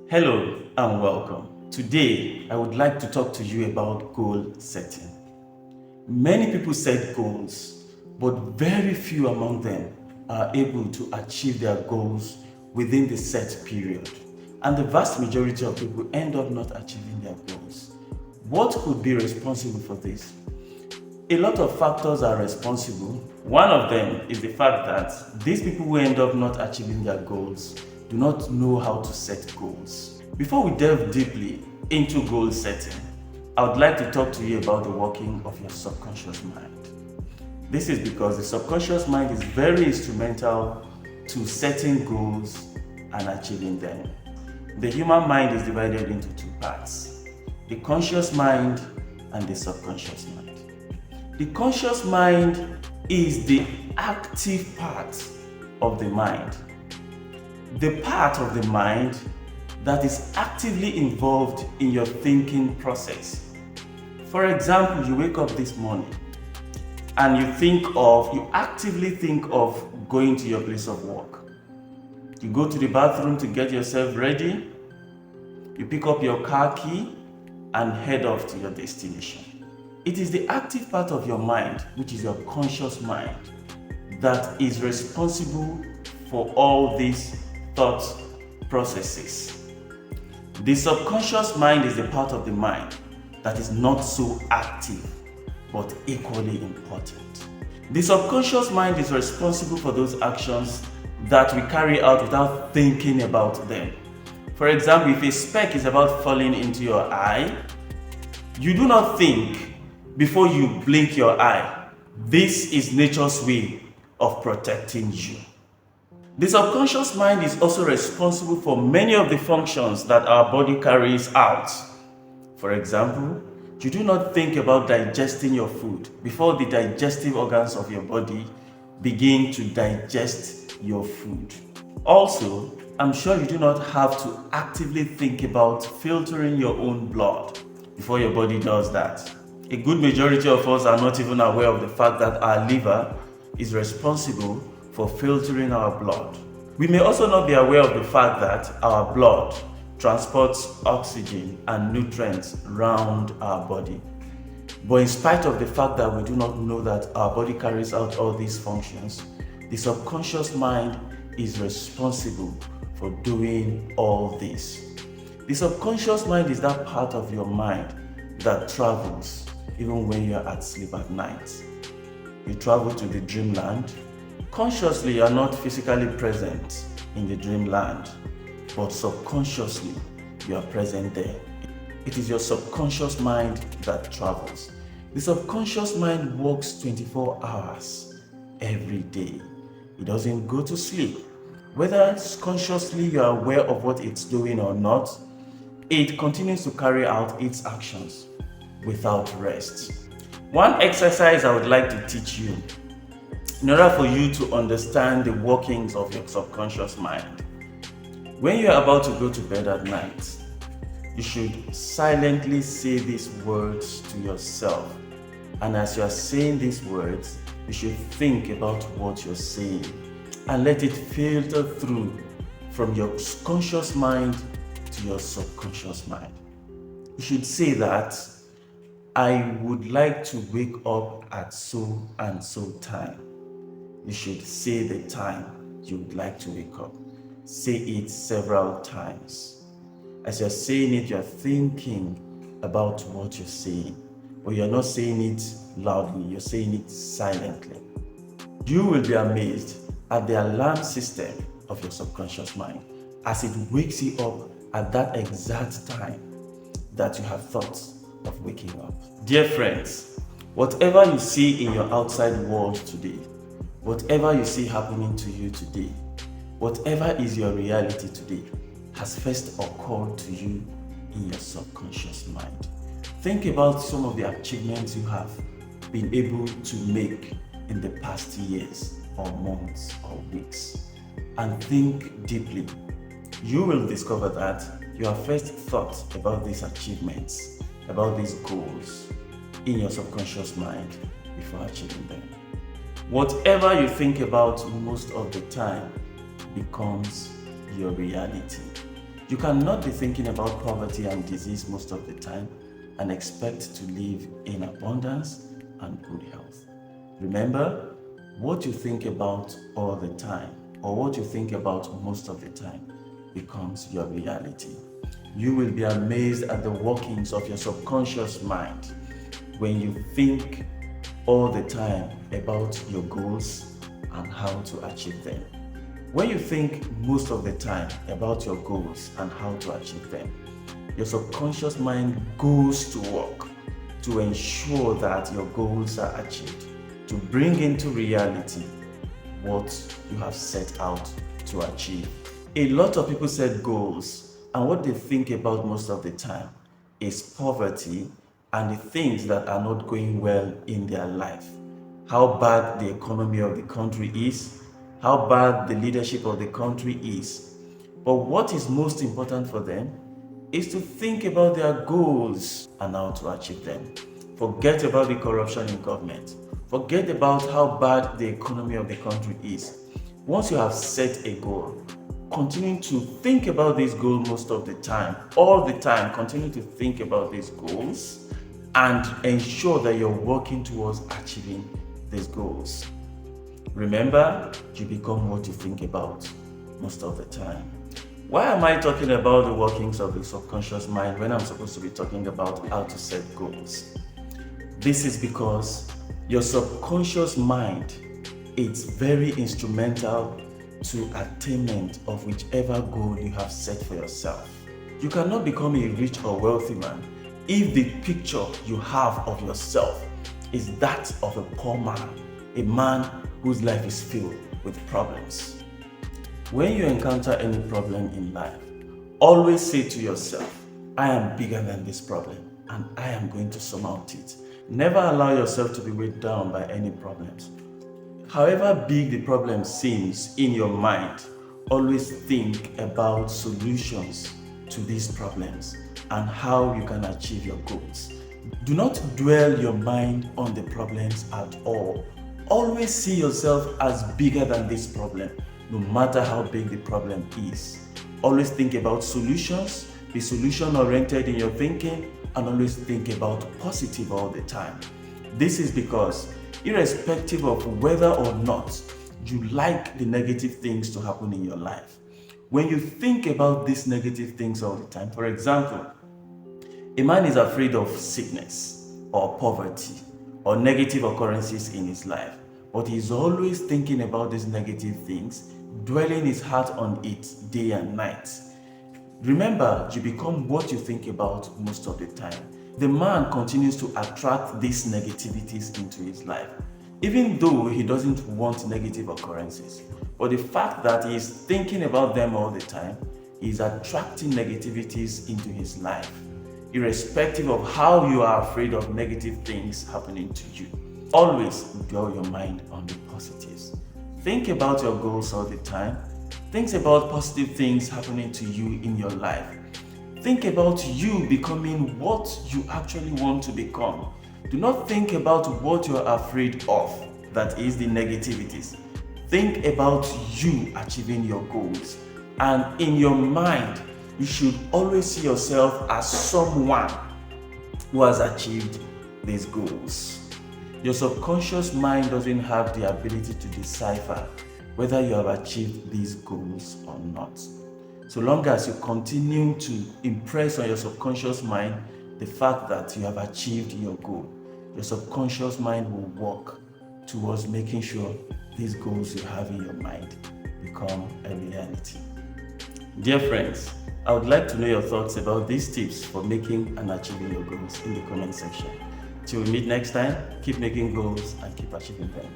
Hello and welcome. Today, I would like to talk to you about goal setting. Many people set goals, but very few among them are able to achieve their goals within the set period. And the vast majority of people end up not achieving their goals. What could be responsible for this? A lot of factors are responsible. One of them is the fact that these people who end up not achieving their goals do not know how to set goals. Before we delve deeply into goal setting, I would like to talk to you about the working of your subconscious mind. This is because the subconscious mind is very instrumental to setting goals and achieving them. The human mind is divided into two parts: the conscious mind and the subconscious mind. The conscious mind is the active part of the mind. The part of the mind that is actively involved in your thinking process. For example, you wake up this morning and you actively think of going to your place of work. You go to the bathroom to get yourself ready, you pick up your car key and head off to your destination. It is the active part of your mind, which is your conscious mind, that is responsible for all these thought processes. The subconscious mind is the part of the mind that is not so active, but equally important. The subconscious mind is responsible for those actions that we carry out without thinking about them. For example, if a speck is about falling into your eye, you do not think before you blink your eye. This is nature's way of protecting you. The subconscious mind is also responsible for many of the functions that our body carries out. For example, you do not think about digesting your food before the digestive organs of your body begin to digest your food. Also, I'm sure you do not have to actively think about filtering your own blood before your body does that. A good majority of us are not even aware of the fact that our liver is responsible for filtering our blood. We may also not be aware of the fact that our blood transports oxygen and nutrients around our body. But in spite of the fact that we do not know that our body carries out all these functions, the subconscious mind is responsible for doing all this. The subconscious mind is that part of your mind that travels even when you're at sleep at night. You travel to the dreamland. Consciously, you are not physically present in the dreamland, but subconsciously, you are present there. It is your subconscious mind that travels. The subconscious mind works 24 hours every day. It doesn't go to sleep. Whether consciously you are aware of what it's doing or not, it continues to carry out its actions without rest. One exercise I would like to teach you in order for you to understand the workings of your subconscious mind. When you are about to go to bed at night, you should silently say these words to yourself. And as you are saying these words, you should think about what you're saying and let it filter through from your conscious mind to your subconscious mind. You should say that I would like to wake up at so and so time. You should say the time you would like to wake up. Say it several times. As you're saying it, you're thinking about what you're saying, but you're not saying it loudly, you're saying it silently. You will be amazed at the alarm system of your subconscious mind as it wakes you up at that exact time that you have thought of waking up. Dear friends, whatever you see in your outside world today, whatever you see happening to you today, whatever is your reality today, has first occurred to you in your subconscious mind. Think about some of the achievements you have been able to make in the past years or months or weeks, and think deeply. You will discover that you have first thought about these achievements, about these goals in your subconscious mind before achieving them. Whatever you think about most of the time becomes your reality. You cannot be thinking about poverty and disease most of the time and expect to live in abundance and good health. Remember, what you think about all the time, or what you think about most of the time, becomes your reality. You will be amazed at the workings of your subconscious mind when you think all the time about your goals and how to achieve them. When you think most of the time about your goals and how to achieve them, your subconscious mind goes to work to ensure that your goals are achieved, to bring into reality what you have set out to achieve. A lot of people set goals, and what they think about most of the time is poverty and the things that are not going well in their life. How bad the economy of the country is, how bad the leadership of the country is. But what is most important for them is to think about their goals and how to achieve them. Forget about the corruption in government. Forget about how bad the economy of the country is. Once you have set a goal, continue to think about this goal most of the time, all the time. Continue to think about these goals and ensure that you're working towards achieving these goals. Remember, you become what you think about most of the time. Why am I talking about the workings of the subconscious mind when I'm supposed to be talking about how to set goals? This is because your subconscious mind is very instrumental to attainment of whichever goal you have set for yourself. You cannot become a rich or wealthy man if the picture you have of yourself is that of a poor man, a man whose life is filled with problems. When you encounter any problem in life, always say to yourself, I am bigger than this problem and I am going to surmount it. Never allow yourself to be weighed down by any problems. However big the problem seems in your mind, always think about solutions to these problems and how you can achieve your goals. Do not dwell your mind on the problems at all. Always see yourself as bigger than this problem, no matter how big the problem is. Always think about solutions, be solution-oriented in your thinking, and always think about positive all the time. This is because irrespective of whether or not you like the negative things to happen in your life, when you think about these negative things all the time, for example, a man is afraid of sickness or poverty or negative occurrences in his life, but he's always thinking about these negative things, dwelling his heart on it day and night. Remember, you become what you think about most of the time. The man continues to attract these negativities into his life, even though he doesn't want negative occurrences. But the fact that he is thinking about them all the time, he is attracting negativities into his life, irrespective of how you are afraid of negative things happening to you. Always dwell your mind on the positives. Think about your goals all the time. Think about positive things happening to you in your life. Think about you becoming what you actually want to become. Do not think about what you are afraid of, that is the negativities. Think about you achieving your goals. And in your mind, you should always see yourself as someone who has achieved these goals. Your subconscious mind doesn't have the ability to decipher whether you have achieved these goals or not. So long as you continue to impress on your subconscious mind the fact that you have achieved your goal, your subconscious mind will work towards making sure these goals you have in your mind become a reality. Dear friends, I would like to know your thoughts about these tips for making and achieving your goals in the comment section. Till we meet next time, keep making goals and keep achieving them.